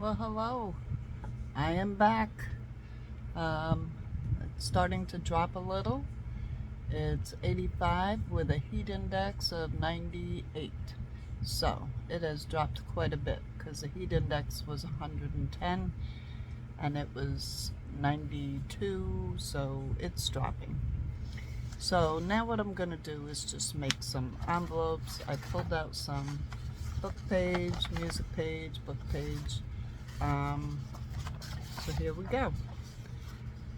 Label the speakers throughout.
Speaker 1: Well, hello. I am back. It's starting to drop a little. It's 85 with a heat index of 98. So it has dropped quite a bit because the heat index was 110 and it was 92, so it's dropping. So now what I'm going to do is just make some envelopes. I pulled out some book page, music page, book page. So here we go.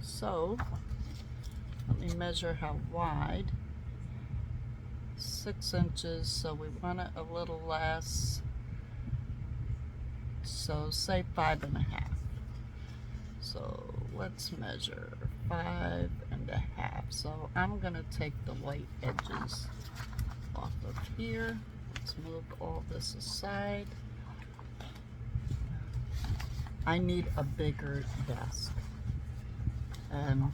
Speaker 1: So let me measure how wide. 6 inches, so we want it a little less. So say 5.5. So let's measure 5.5. So I'm gonna take the white edges off of here. Let's move all this aside. I need a bigger desk, and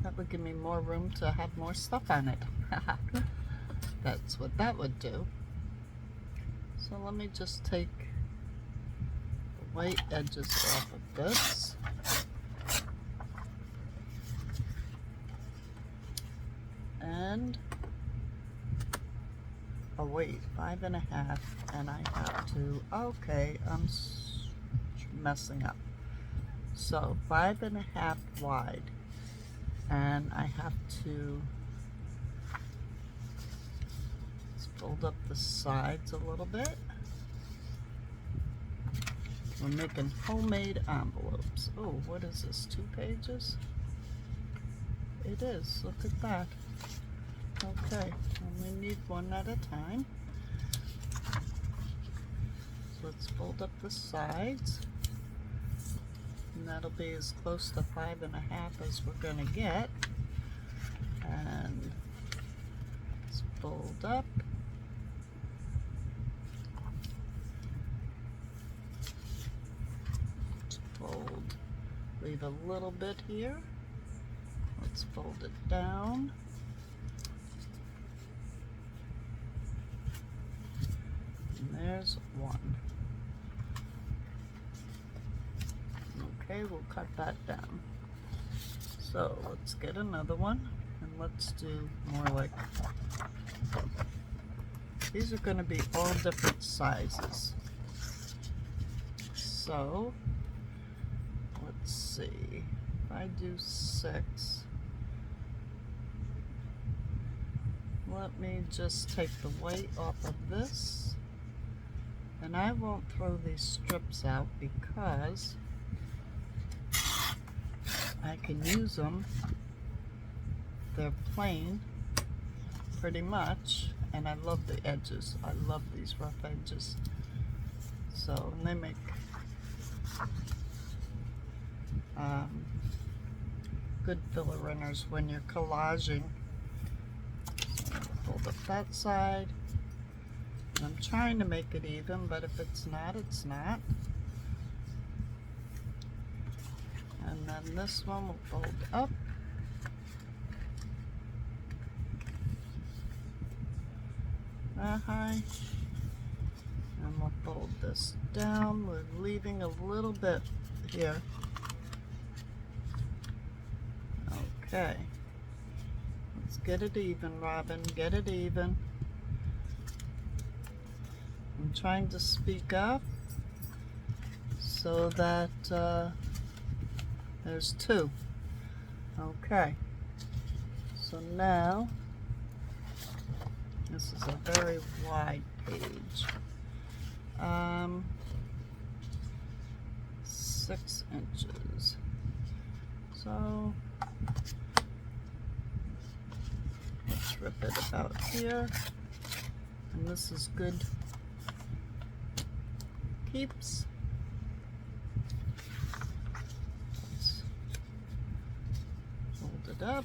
Speaker 1: that would give me more room to have more stuff on it. That's what that would do. So let me just take the white edges off of this. And, oh wait, 5.5, and I have to, okay, I'm messing up. So 5.5 wide, and I have to fold up the sides a little bit. We're making homemade envelopes. Oh, what is this, 2 pages? It is, look at that. Okay, only need one at a time. So let's fold up the sides. And that'll be as close to 5.5 as we're gonna get. And let's fold up. Let's fold, leave a little bit here. Let's fold it down. And there's one. Okay, we'll cut that down. So let's get another one, and let's do more like, these are going to be all different sizes. So let's see, if I do 6, let me just take the white off of this, and I won't throw these strips out because I can use them. They're plain pretty much, and I love the edges. I love these rough edges. So, and they make good filler inners when you're collaging. So fold up that side. And I'm trying to make it even, but if it's not, it's not. And then this one will fold up. That high. And we'll fold this down. We're leaving a little bit here. Okay. Let's get it even, Robin. Get it even. I'm trying to speak up so that there's 2. Okay. So now, this is a very wide page. 6 inches. So let's rip it about here. And this is good keeps. Let's fold it up.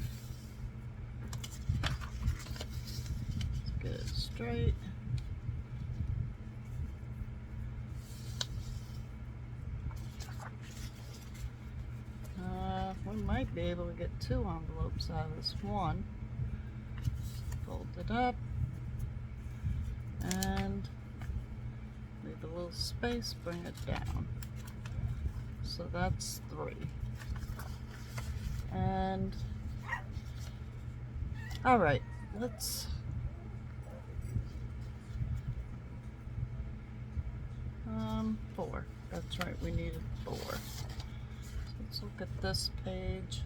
Speaker 1: Let's get it straight. We might be able to get 2 envelopes out of this one. Fold it up and leave a little space, bring it down. So that's 3. And all right, let's four. That's right, we needed 4. So let's look at this page.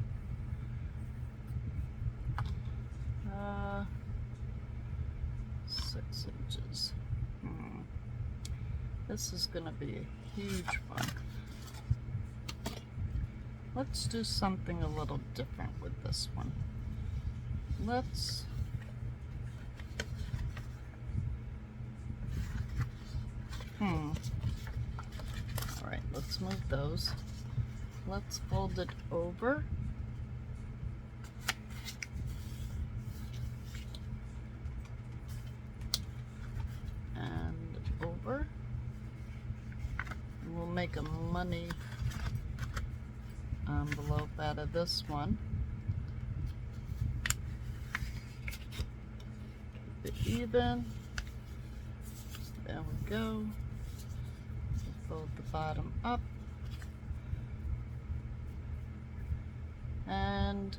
Speaker 1: 6 inches. This is gonna be a huge one. Let's do something a little different with this one. Let's all right, let's move those. Let's fold it over. And over. And we'll make a money envelope out of this one. Keep it even. There we go. Fold the bottom up. And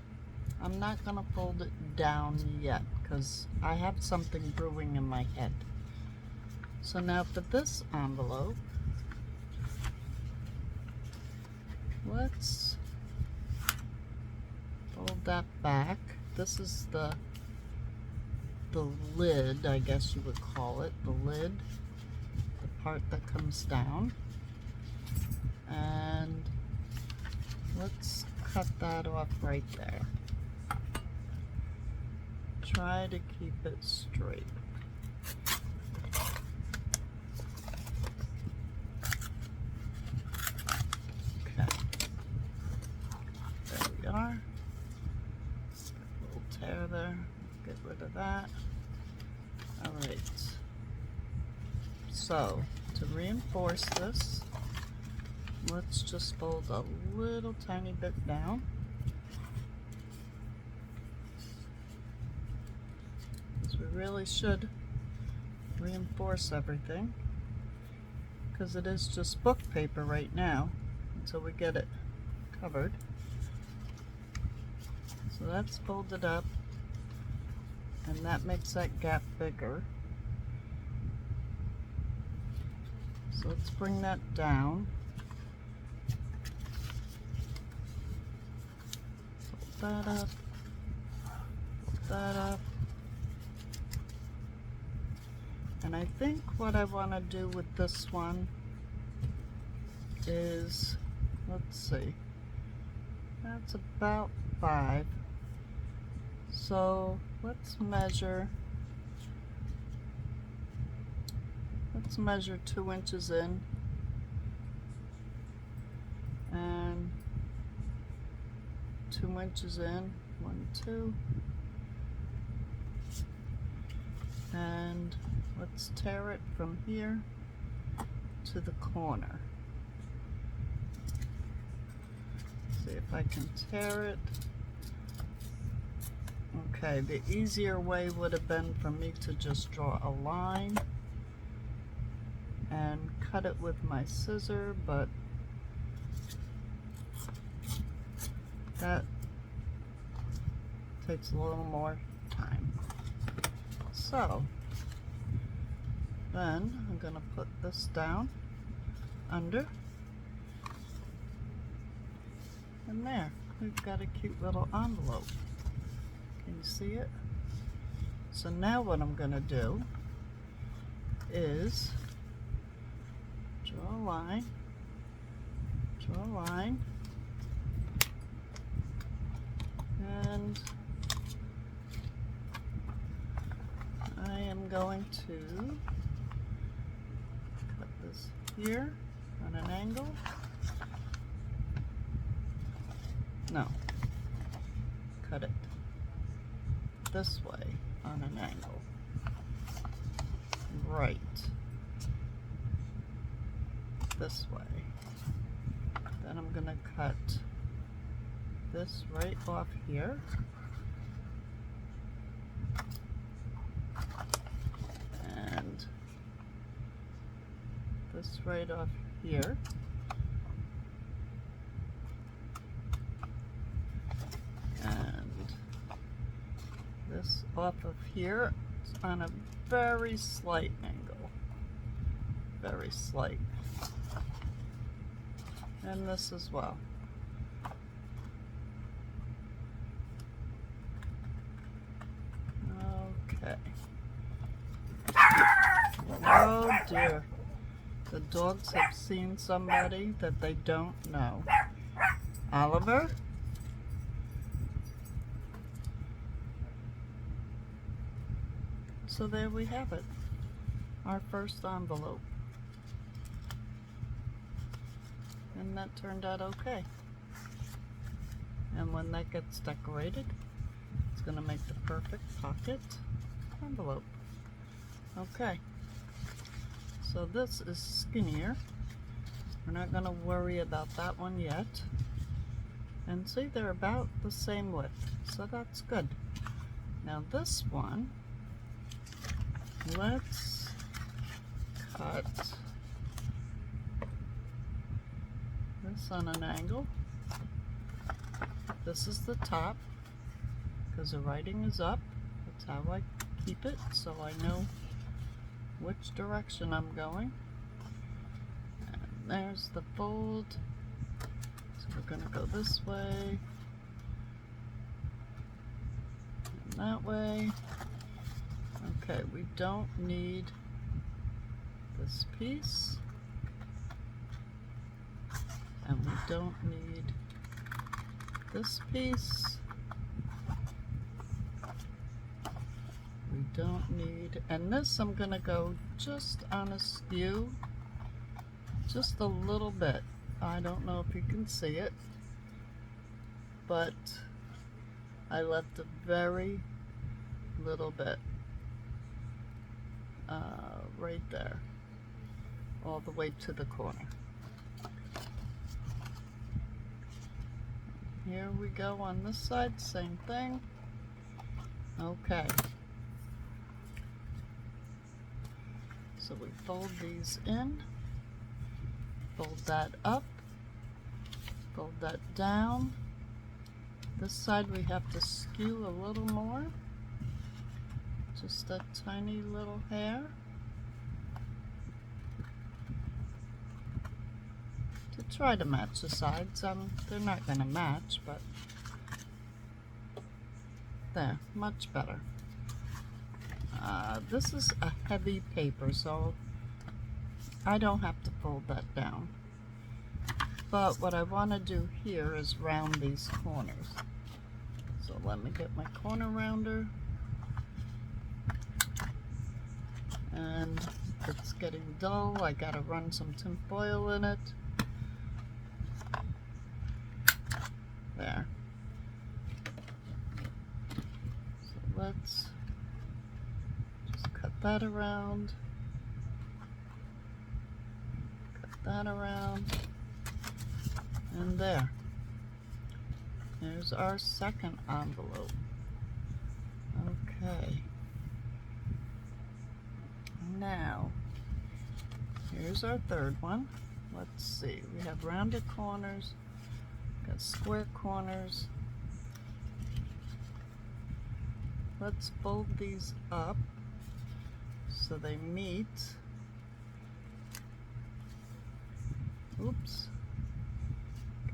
Speaker 1: I'm not going to fold it down yet because I have something brewing in my head. So now for this envelope, let's fold that back. This is the lid, I guess you would call it, the lid, the part that comes down. And let's cut that off right there. Try to keep it straight. Okay. There we are. A little tear there. Get rid of that. All right. So, to reinforce this, let's just fold a little tiny bit down. Because we really should reinforce everything, because it is just book paper right now until we get it covered. So that's folded up, and that makes that gap bigger. So let's bring that down. Fold that up. Fold that up. And I think what I want to do with this one is, let's see, that's about 5. So let's measure 2 inches in and 2 inches in, 1, 2, and let's tear it from here to the corner. See if I can tear it. Okay, the easier way would have been for me to just draw a line and cut it with my scissor, but that takes a little more time. So then I'm going to put this down under, and there, we've got a cute little envelope. Can you see it? So now what I'm going to do is draw a line, and I am going to cut this here on an angle. No, cut it this way on an angle. Right. This way. Then I'm going to cut this right off here. And this right off here. And this off of here. It's on a very slight angle. Very slight. And this as well. Okay. Oh dear. The dogs have seen somebody that they don't know. Oliver? So there we have it. Our first envelope. And that turned out okay. And when that gets decorated, it's going to make the perfect pocket envelope. Okay. So this is skinnier. We're not going to worry about that one yet. And see, they're about the same width, so that's good. Now this one, let's cut this on an angle. This is the top, because the writing is up. That's how I keep it, so I know which direction I'm going. And there's the fold. So we're going to go this way and that way. Okay, we don't need this piece, and we don't need this piece. We don't need, and this I'm going to go just on a skew, just a little bit. I don't know if you can see it, but I left a very little bit right there, all the way to the corner. Here we go on this side, same thing. Okay. So we fold these in, fold that up, fold that down. This side we have to skew a little more, just a tiny little hair. To try to match the sides. They're not going to match, but there, much better. This is a heavy paper, so I don't have to fold that down. But what I want to do here is round these corners. So let me get my corner rounder. And it's getting dull. I gotta run some tin foil in it. There. So let's just cut that around. Cut that around. And there. There's our second envelope. Okay. Now, here's our third one. Let's see. We have rounded corners. Got square corners. Let's fold these up so they meet. Oops.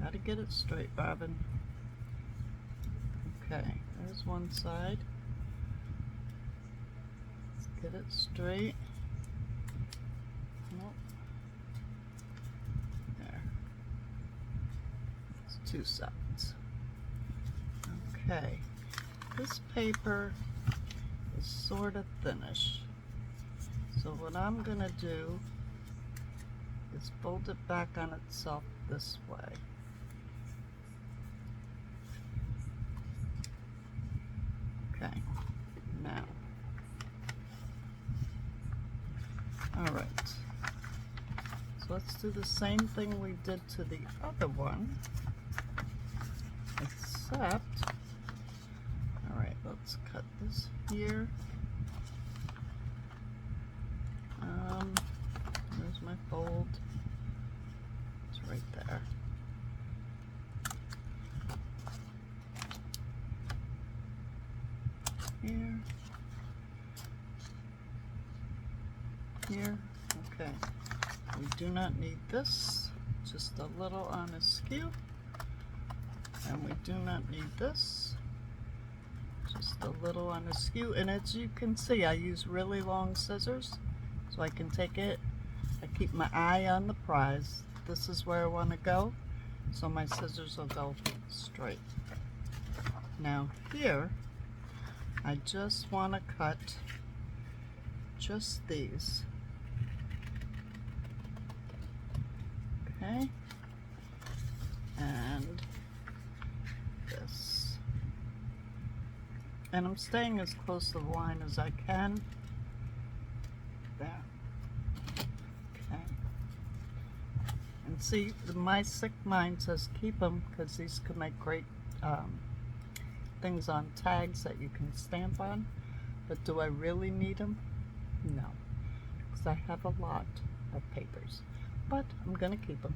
Speaker 1: Gotta get it straight, Robin. Okay, there's one side. Let's get it straight. Nope. There. It's two sides. Okay. This paper is sort of thinnish. So what I'm gonna do is fold it back on itself this way. Okay, now, all right, so let's do the same thing we did to the other one, except, all right, let's cut this here. There's my fold. It's right there. Here. Here. Okay. We do not need this. Just a little on askew. And we do not need this. Just a little on askew. And as you can see, I use really long scissors so I can take it. I keep my eye on the prize. This is where I want to go, so my scissors will go straight. Now here, I just want to cut just these. Okay, and this. And I'm staying as close to the line as I can. There. Okay. And see, my sick mind says keep them because these could make great things on tags that you can stamp on. But do I really need them? No, because I have a lot of papers. But I'm gonna keep them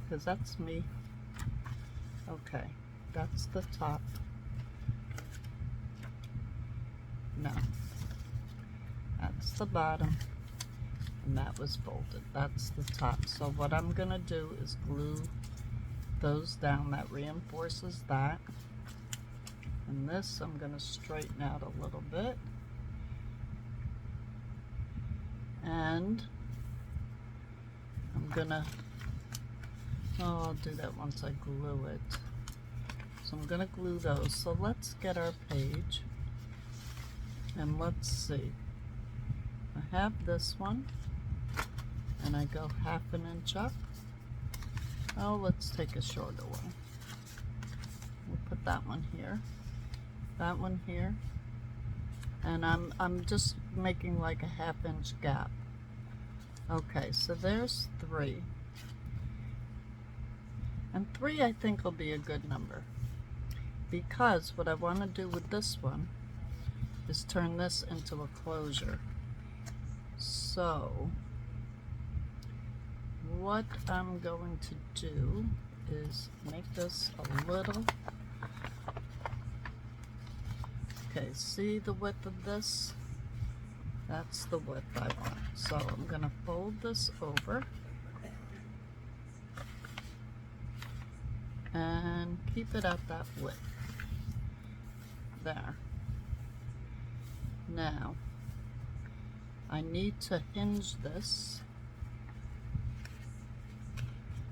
Speaker 1: because that's me. Okay, that's the top. No, that's the bottom, and that was folded. That's the top. So what I'm gonna do is glue those down. That reinforces that. And this I'm gonna straighten out a little bit. And I'm gonna, oh, I'll do that once I glue it. So I'm gonna glue those. So let's get our page. And let's see. I have this one. And I go 1/2 inch up. Oh, let's take a shorter one. We'll put that one here. That one here. And I'm just making like a 1/2 inch gap. Okay, so there's 3. And 3 I think will be a good number. Because what I want to do with this one is turn this into a closure. So what I'm going to do is make this a little, okay, see the width of this? That's the width I want. So I'm gonna fold this over and keep it at that width. There. Now, I need to hinge this.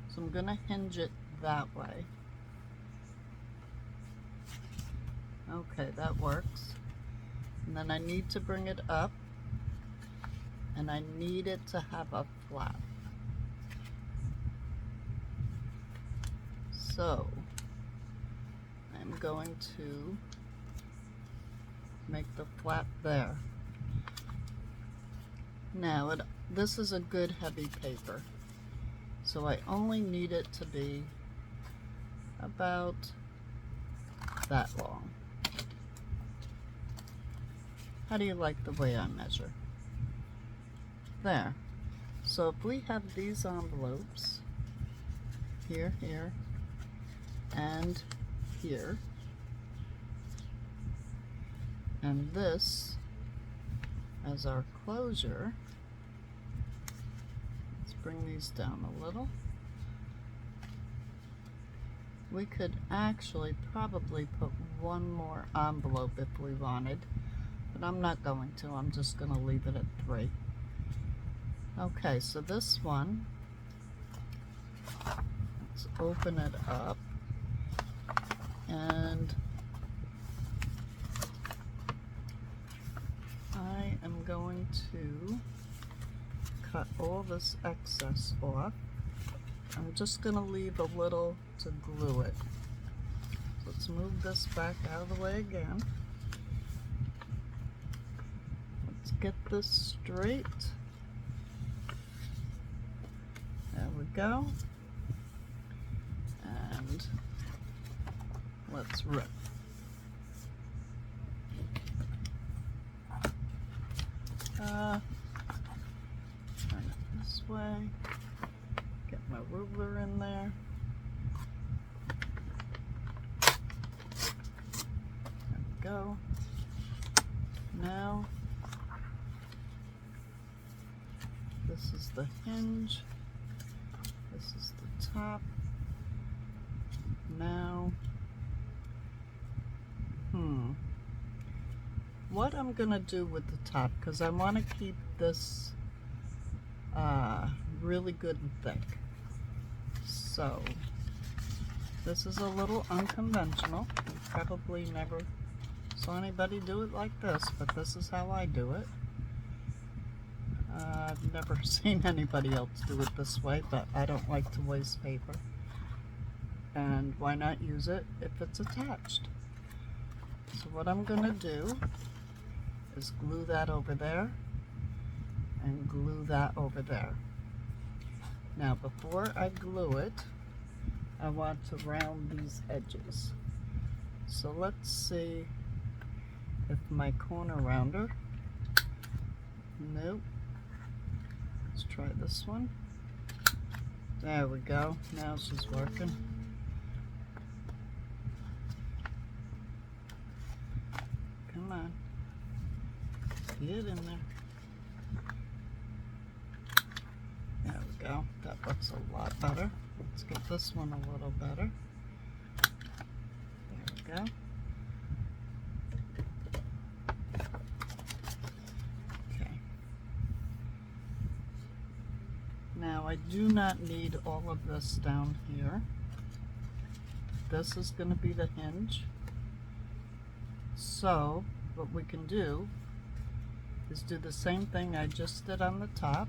Speaker 1: So I'm gonna hinge it that way. Okay, that works. And then I need to bring it up, and I need it to have a flap. So I'm going to make the flap there. Now this is a good heavy paper, so I only need it to be about that long. How do you like the way I measure? There. So if we have these envelopes here, here, and here, and this as our closure, let's bring these down a little. We could actually probably put one more envelope if we wanted, but I'm not going to. I'm just going to leave it at 3. Okay, so this one, let's open it up, and I am going to cut all this excess off. I'm just going to leave a little to glue it. Let's move this back out of the way again. Let's get this straight. There we go. And let's rip. Turn it this this way. Get my ruler in there. There we go. Now, this is the hinge. This is the top. Now, what I'm gonna do with the top, because I want to keep this really good and thick. So, this is a little unconventional. You probably never saw anybody do it like this, but this is how I do it. I've never seen anybody else do it this way, but I don't like to waste paper. And why not use it if it's attached? So what I'm going to do is glue that over there and glue that over there. Now before I glue it, I want to round these edges. So let's see if my corner rounder, nope, let's try this one. There we go, now she's working. Come on, get in there. There we go, that looks a lot better. Let's get this one a little better. There we go. Okay. Now I do not need all of this down here. This is going to be the hinge. So what we can do is do the same thing I just did on the top.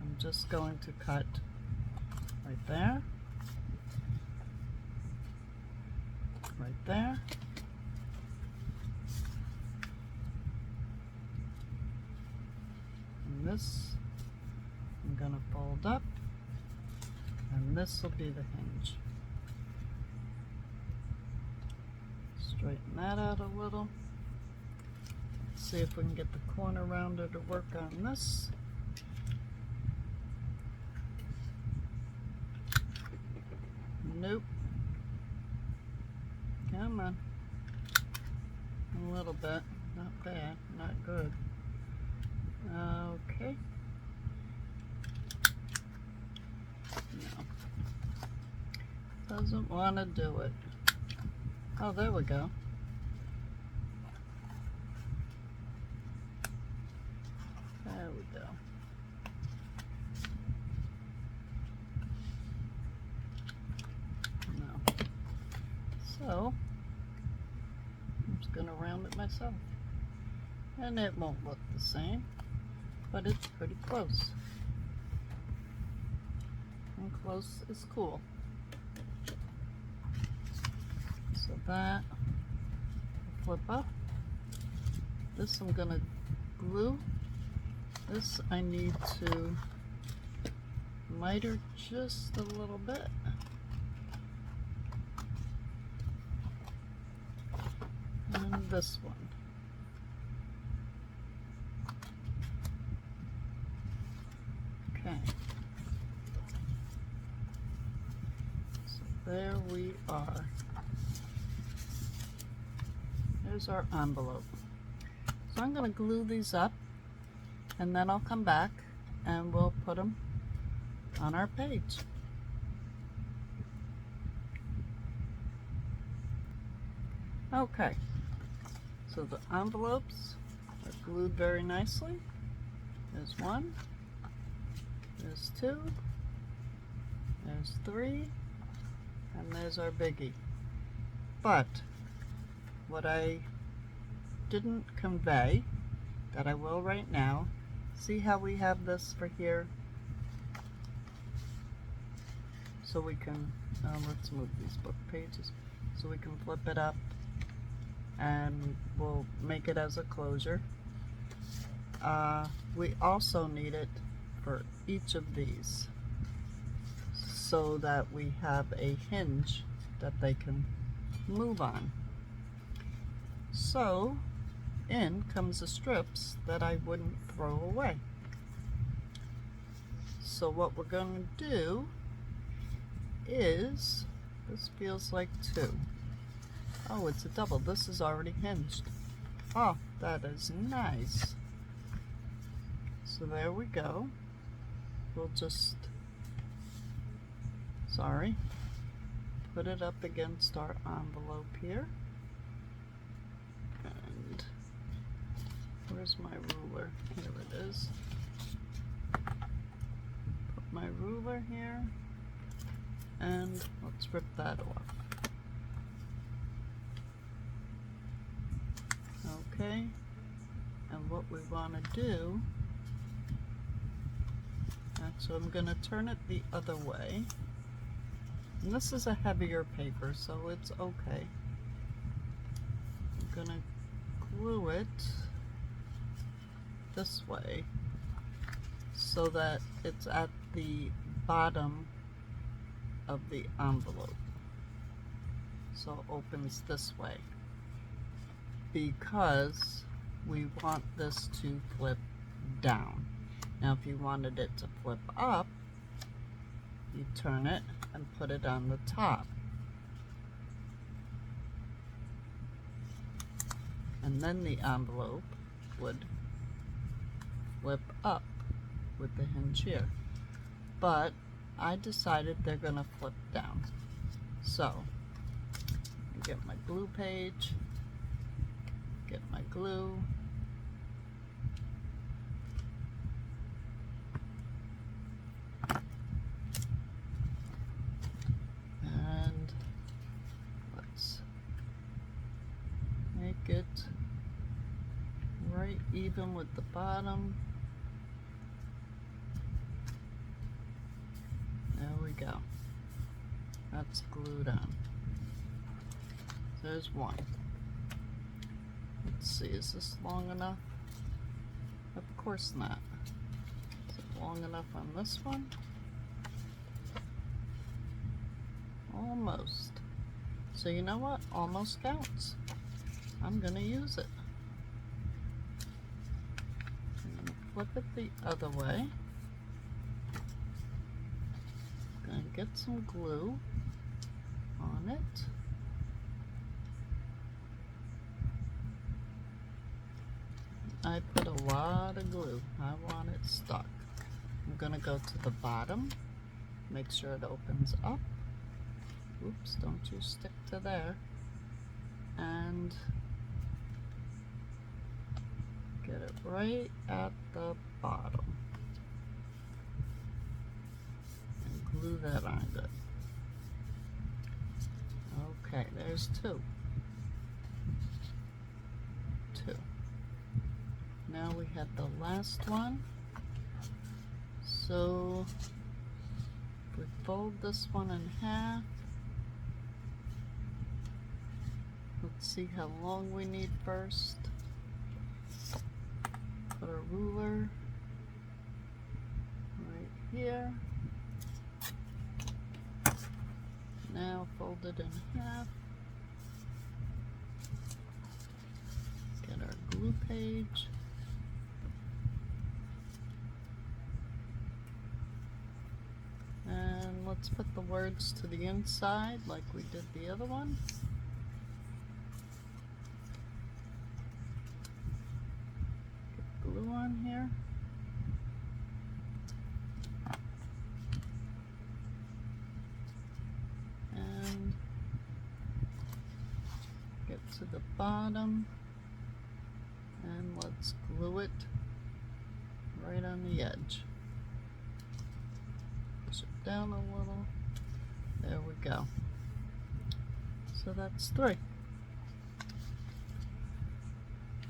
Speaker 1: I'm just going to cut right there, right there, and this I'm going to fold up, and this will be the hinge. Straighten that out a little. Let's see if we can get the corner rounder to work on this. Nope. Come on. A little bit. Not bad. Not good. Okay. No. Doesn't want to do it. Oh, there we go. There we go. No. So, I'm just going to round it myself. And it won't look the same, but it's pretty close. And close is cool. So that, flip up. This I'm going to glue. This I need to miter just a little bit. And this one. Okay. So there we are. There's our envelope. So I'm going to glue these up, and then I'll come back and we'll put them on our page. Okay, so the envelopes are glued very nicely. There's one, there's two, there's three, and there's our biggie. But what I didn't convey, that I will right now, see how we have this for here? So we can, let's move these book pages, so we can flip it up and we'll make it as a closure. We also need it for each of these so that we have a hinge that they can move on. So in comes the strips that I wouldn't throw away. So what we're going to do is, this feels like 2. Oh, it's a double. This is already hinged. Oh, that is nice. So there we go. We'll just, put it up against our envelope here. And where's my ruler? Here it is. Put my ruler here. And let's rip that off. Okay, and what we want to do, actually I'm going to turn it the other way, and this is a heavier paper, so it's okay. I'm going to glue it this way so that it's at the bottom of the envelope, so it opens this way, because we want this to flip down. Now if you wanted it to flip up, you turn it and put it on the top. And then the envelope would flip up with the hinge here. But I decided they're gonna flip down. So, I get my glue page, get my glue, and let's make it right even with the bottom. There we go. That's glued on. There's one. Let's see, is this long enough? Of course not. Is it long enough on this one? Almost. So you know what? Almost counts. I'm gonna use it. I'm gonna flip it the other way. Gonna get some glue on it. I put a lot of glue. I want it stuck. I'm gonna go to the bottom, make sure it opens up. Oops, don't you stick to there. And get it right at the bottom. And glue that on good. Okay, there's 2. 2. Now we have the last one. So if we fold this one in half, let's see how long we need first. Put a ruler right here. Now fold it in half. Get our glue page. And let's put the words to the inside like we did the other one. Get glue on here. And get to the bottom. And let's glue it right on the edge. Push it down a little. There we go. So that's 3.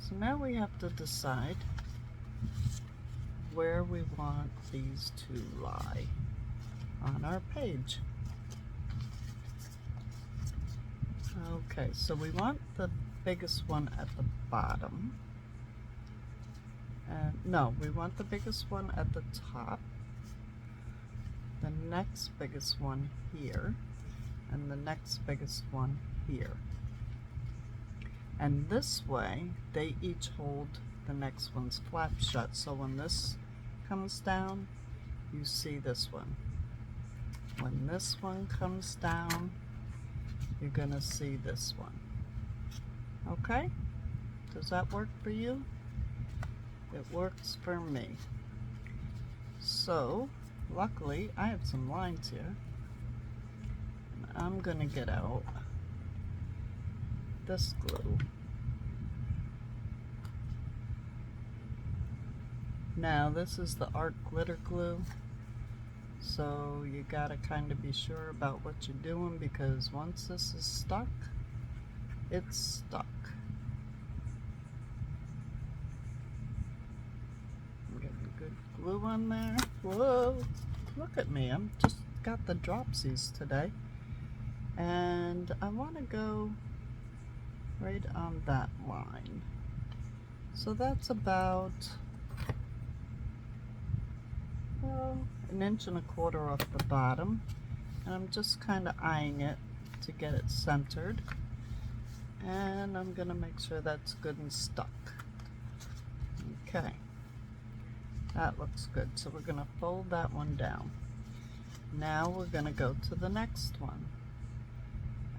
Speaker 1: So now we have to decide where we want these to lie on our page. Okay, so we want the biggest one at the bottom. No, we want the biggest one at the top, the next biggest one here, and the next biggest one here. And this way, they each hold the next one's flap shut. So when this comes down, you see this one. When this one comes down, you're gonna see this one. Okay? Does that work for you? It works for me. So, luckily, I have some lines here. I'm gonna get out this glue. Now, this is the art glitter glue. So you gotta kind of be sure about what you're doing, because once this is stuck, it's stuck. I'm getting good glue on there. Whoa, look at me, I'm just got the dropsies today. And I want to go right on that line. So that's about, well, 1.25 inches off the bottom, and I'm just kind of eyeing it to get it centered, and I'm gonna make sure that's good and stuck. Okay, that looks good. So we're gonna fold that one down. Now we're gonna go to the next one,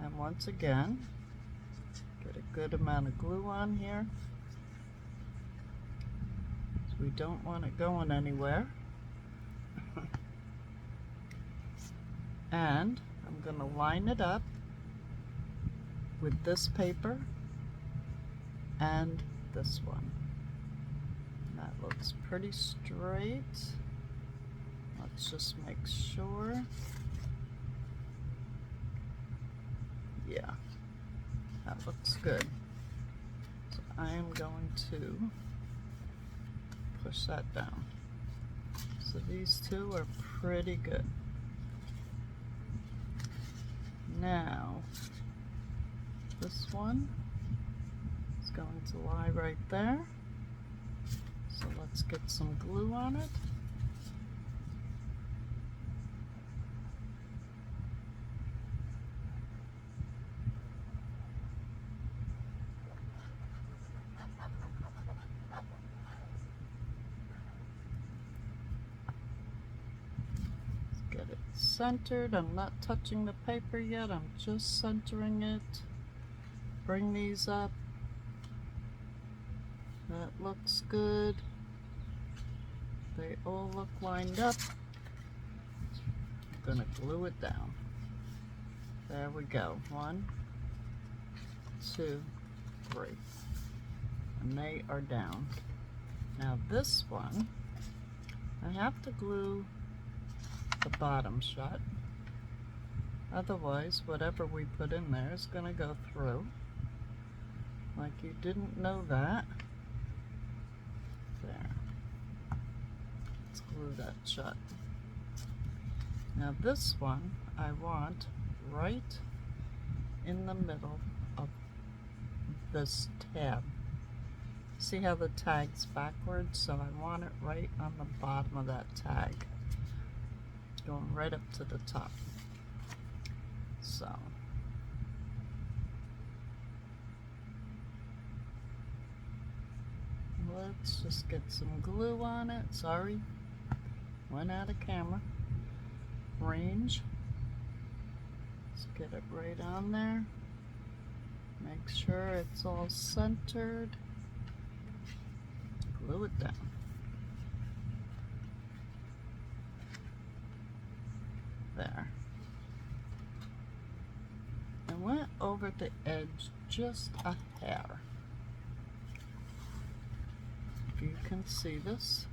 Speaker 1: and once again get a good amount of glue on here, so we don't want it going anywhere. And I'm going to line it up with this paper and this one. That looks pretty straight. Let's just make sure. Yeah, that looks good. So I am going to push that down. So these two are pretty good. Now, this one is going to lie right there. So let's get some glue on it. Get it centered. I'm not touching the paper yet, I'm just centering it. Bring these up. That looks good. They all look lined up. I'm gonna glue it down. There we go. 1, 2, 3. And they are down. Now this one, I have to glue the bottom shut. Otherwise, whatever we put in there is going to go through. Like you didn't know that. There. Let's glue that shut. Now this one I want right in the middle of this tab. See how the tag's backwards? So I want it right on the bottom of that tag, going right up to the top. So let's just get some glue on it. Sorry, went out of camera range. Let's get it right on there. Make sure it's all centered. Glue it down. There. And went over the edge just a hair. If you can see this.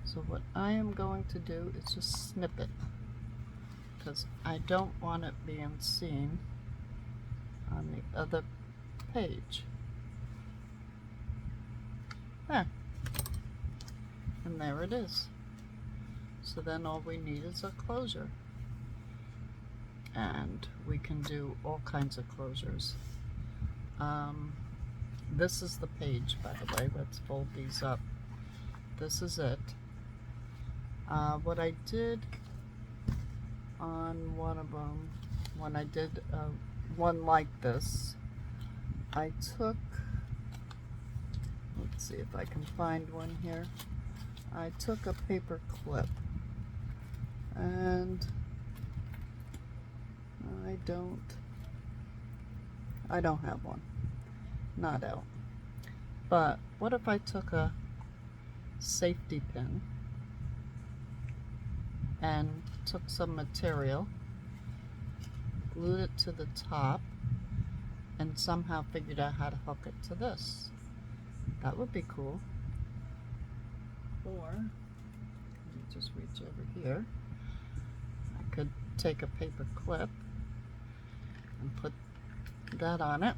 Speaker 1: So what I am going to do is just snip it, because I don't want it being seen on the other page. There. And there it is. So then all we need is a closure. And we can do all kinds of closures. This is the page, by the way. Let's fold these up. This is it. What I did on one of them, when I did one like this, I took, let's see if I can find one here. I took a paper clip And I don't have one. Not out. But what if I took a safety pin and took some material, glued it to the top, and somehow figured out how to hook it to this? That would be cool. Or, let me just reach over here. I could take a paper clip and put that on it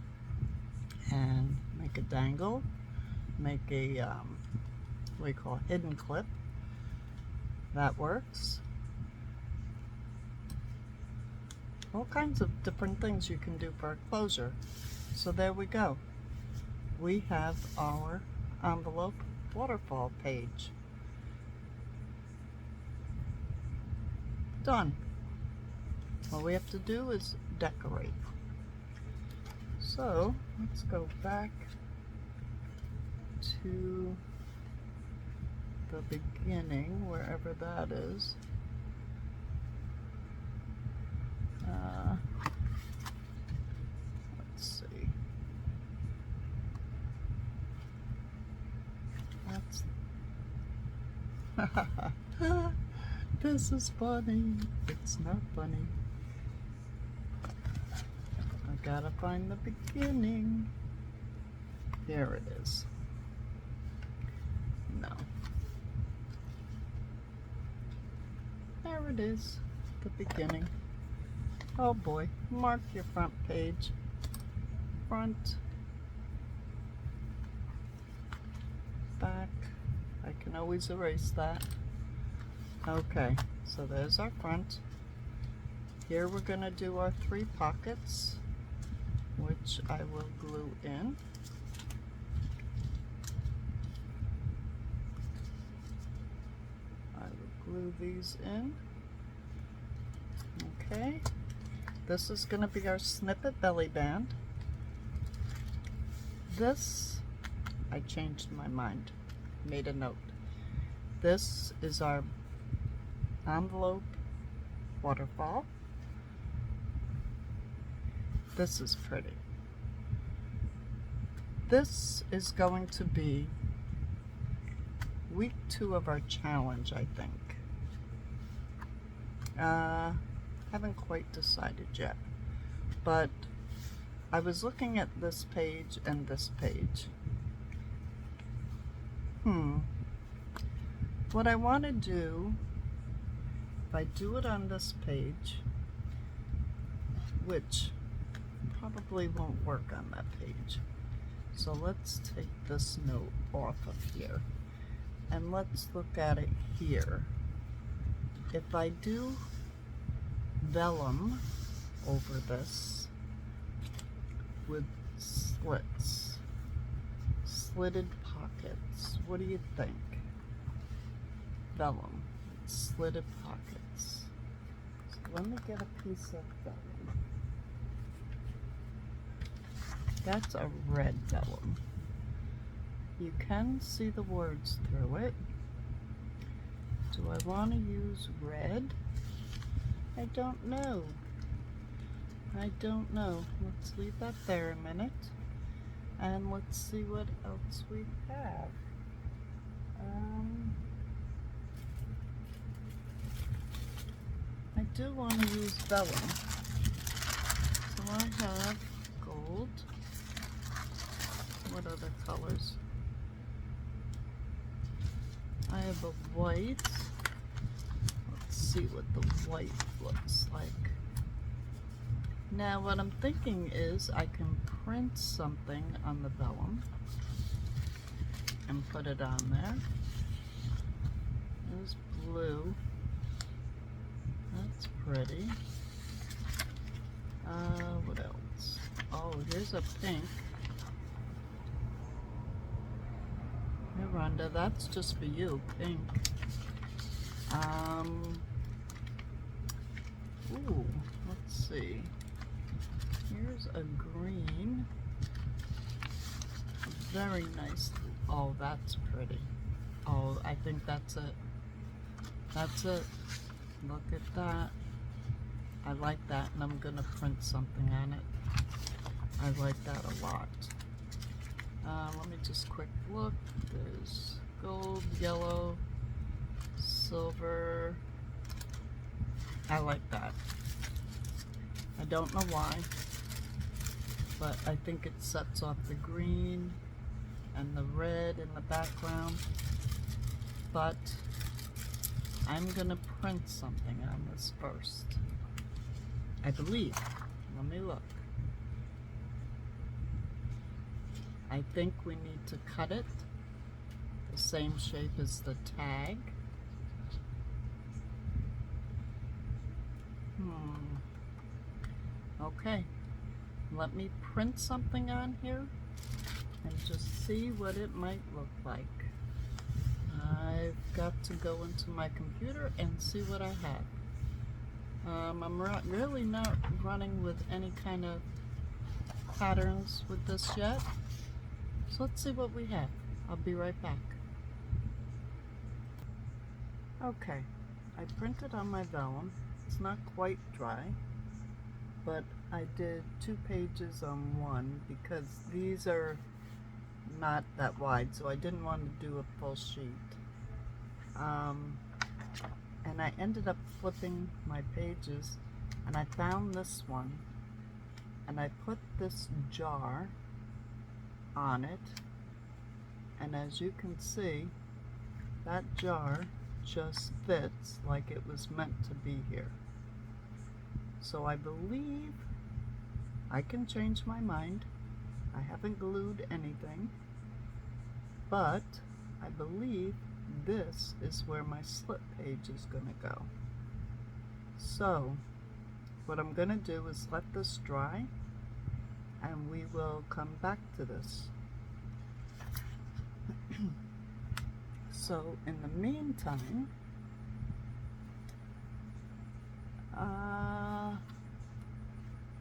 Speaker 1: and make a dangle, make a what do you call a hidden clip. That works. All kinds of different things you can do for a closure. So there we go. We have our envelope waterfall page. Done. All we have to do is decorate. So let's go back to the beginning, wherever that is. Let's see. That's this is funny. It's not funny. I gotta find the beginning. There it is. No. There it is. The beginning. Oh boy. Mark your front page. Front. Back. I can always erase that. Okay, so there's our front. Here we're going to do our 3 pockets, which I will glue in. I will glue these in. Okay, this is going to be our snippet belly band. This, I changed my mind, made a note. This is our envelope waterfall. This is pretty. This is going to be week 2 of our challenge, I think. Haven't quite decided yet, but I was looking at this page and this page. What I want to do, if I do it on this page, which probably won't work on that page, so let's take this note off of here and let's look at it here. If I do vellum over this with slits, slitted pockets, what do you think? Vellum, slitted pockets. So let me get a piece of vellum. That's a red vellum. You can see the words through it. Do I want to use red? I don't know. I don't know. Let's leave that there a minute. And let's see what else we have. I do want to use vellum. So I have gold. What other colors? I have a white. Let's see what the white looks like. Now what I'm thinking is I can print something on the vellum and put it on there. There's blue. That's pretty. What else? Oh, here's a pink. Hey Rhonda, that's just for you, pink. Ooh, let's see. Here's a green. Very nice. Oh, that's pretty. Oh, I think that's it. That's it. Look at that. I like that, and I'm gonna print something on it. I like that a lot. Let me just quick look. There's gold, yellow, silver. I like that. I don't know why, but I think it sets off the green and the red in the background. But I'm gonna print something on this first, I believe. Let me look. I think we need to cut it the same shape as the tag. Okay, let me print something on here and just see what it might look like. I've got to go into my computer and see what I have. I'm really not running with any kind of patterns with this yet. So let's see what we have. I'll be right back. Okay, I printed on my vellum. It's not quite dry, but I did 2 pages on one because these are not that wide, so I didn't want to do a full sheet. And I ended up flipping my pages, and I found this one, and I put this jar on it, and as you can see, that jar just fits like it was meant to be here. So I believe I can change my mind. I haven't glued anything, but I believe this is where my slip page is going to go. So what I'm going to do is let this dry, and we will come back to this. So in the meantime,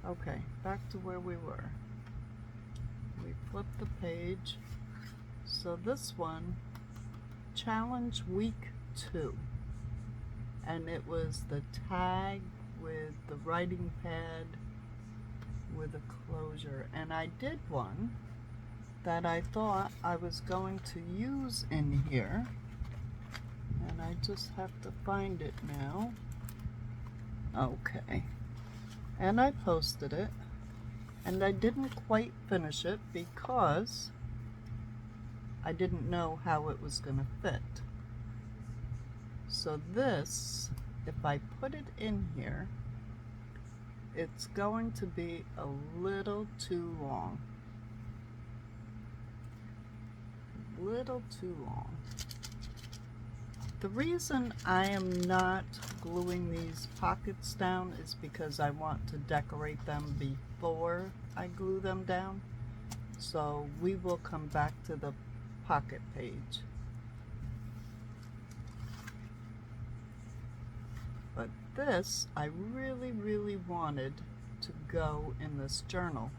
Speaker 1: okay, back to where we were. We flipped the page. So this one, challenge week 2, and it was the tag with the writing pad with a closure, and I did one that I thought I was going to use in here, and I just have to find it now. Okay, and I posted it, and I didn't quite finish it because I didn't know how it was going to fit. So this, if I put it in here, it's going to be a little too long. Little too long. The reason I am not gluing these pockets down is because I want to decorate them before I glue them down. So we will come back to the pocket page. But this, I really wanted to go in this journal.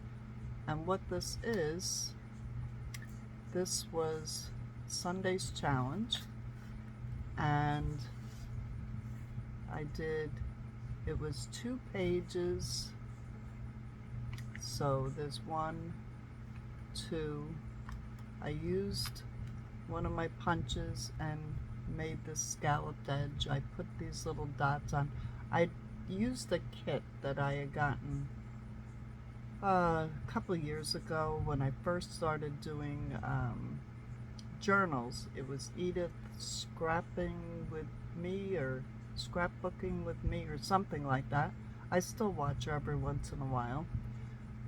Speaker 1: And what this is, this was Sunday's challenge, and I did, it was 2 pages, so there's 1, 2, I used one of my punches and made this scalloped edge. I put these little dots on. I used a kit that I had gotten a couple of years ago when I first started doing journals. It was Edith Scrapping with Me or Scrapbooking with Me or something like that. I still watch her every once in a while,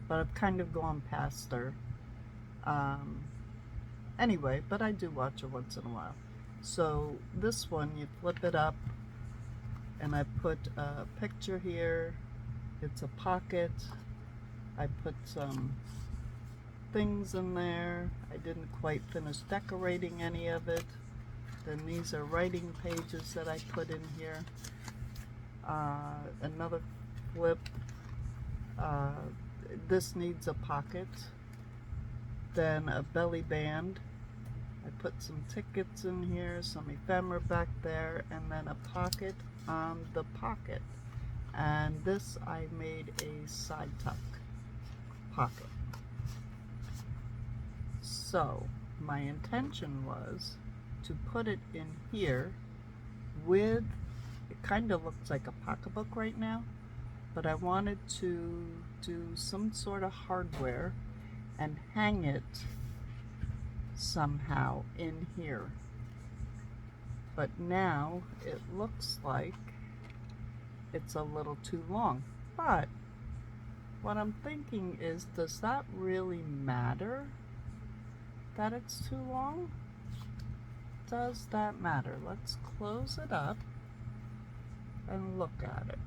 Speaker 1: but I've kind of gone past her. Anyway, but I do watch her once in a while. So this one, you flip it up, and I put a picture here. It's a pocket. I put some things in there. I didn't quite finish decorating any of it. Then these are writing pages that I put in here. Another flip. This needs a pocket. Then a belly band. I put some tickets in here, some ephemera back there, and then a pocket the pocket. And this I made a side tuck pocket. So my intention was to put it in here with, it kind of looks like a pocketbook right now, but I wanted to do some sort of hardware and hang it somehow in here. But now it looks like it's a little too long. But what I'm thinking is, does that really matter that it's too long? Does that matter? Let's close it up and look at it.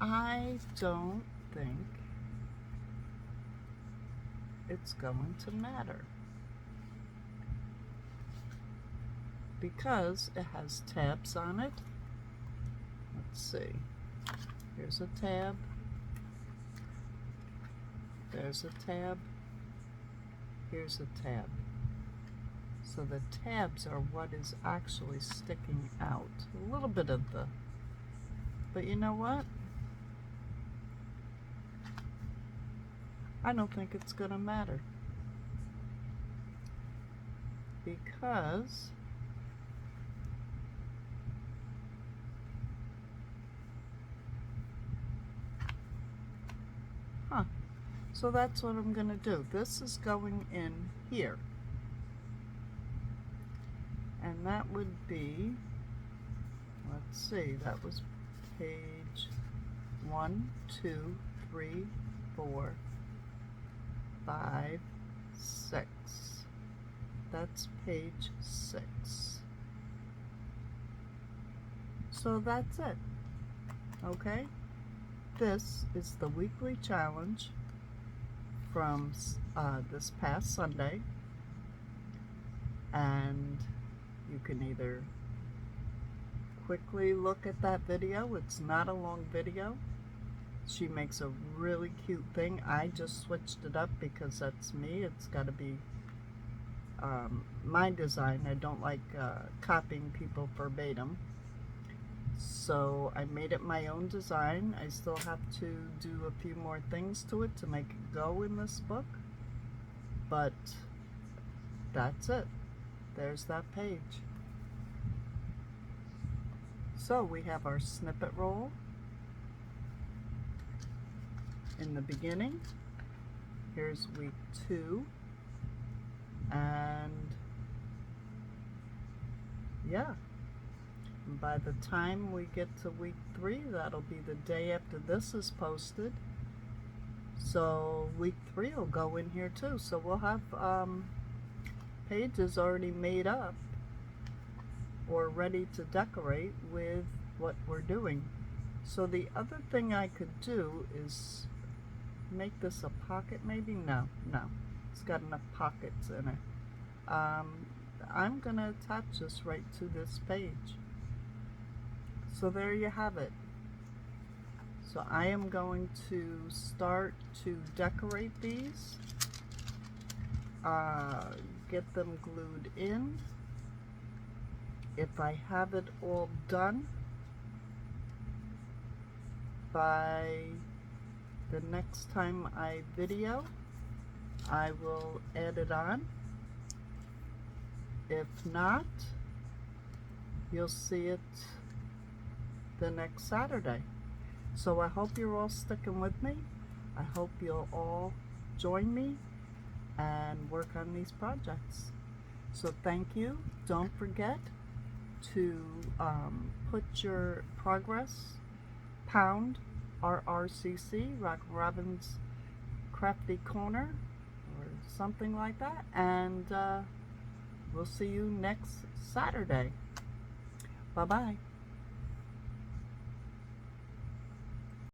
Speaker 1: I don't think it's going to matter, because it has tabs on it. Let's see. Here's a tab. There's a tab. Here's a tab. So the tabs are what is actually sticking out. A little bit of the, but you know what? I don't think it's gonna matter, because so that's what I'm gonna do. This is going in here, and that would be, let's see, that was page 1, 2, 3, 4, 5, 6. That's page 6. So that's it. Okay? This is the weekly challenge from this past Sunday, and you can either quickly look at that video. It's not a long video. She makes a really cute thing. I just switched it up because that's me. It's got to be my design. I don't like copying people verbatim. So I made it my own design. I still have to do a few more things to it to make it go in this book. But that's it. There's that page. So we have our snippet roll in the beginning. Here's week 2. And yeah. By the time we get to week 3, that'll be the day after this is posted. So week 3 will go in here too. So we'll have pages already made up or ready to decorate with what we're doing. So the other thing I could do is make this a pocket maybe? No, it's got enough pockets in it. I'm gonna attach this right to this page. So there you have it. So I am going to start to decorate these, get them glued in. If I have it all done by the next time I video, I will add it on. If not, you'll see it the next Saturday. So I hope you're all sticking with me. I hope you'll all join me and work on these projects. So thank you. Don't forget to put your progress, pound RRCC, Rock Robin's Crafty Corner, or something like that, and we'll see you next Saturday. Bye-bye.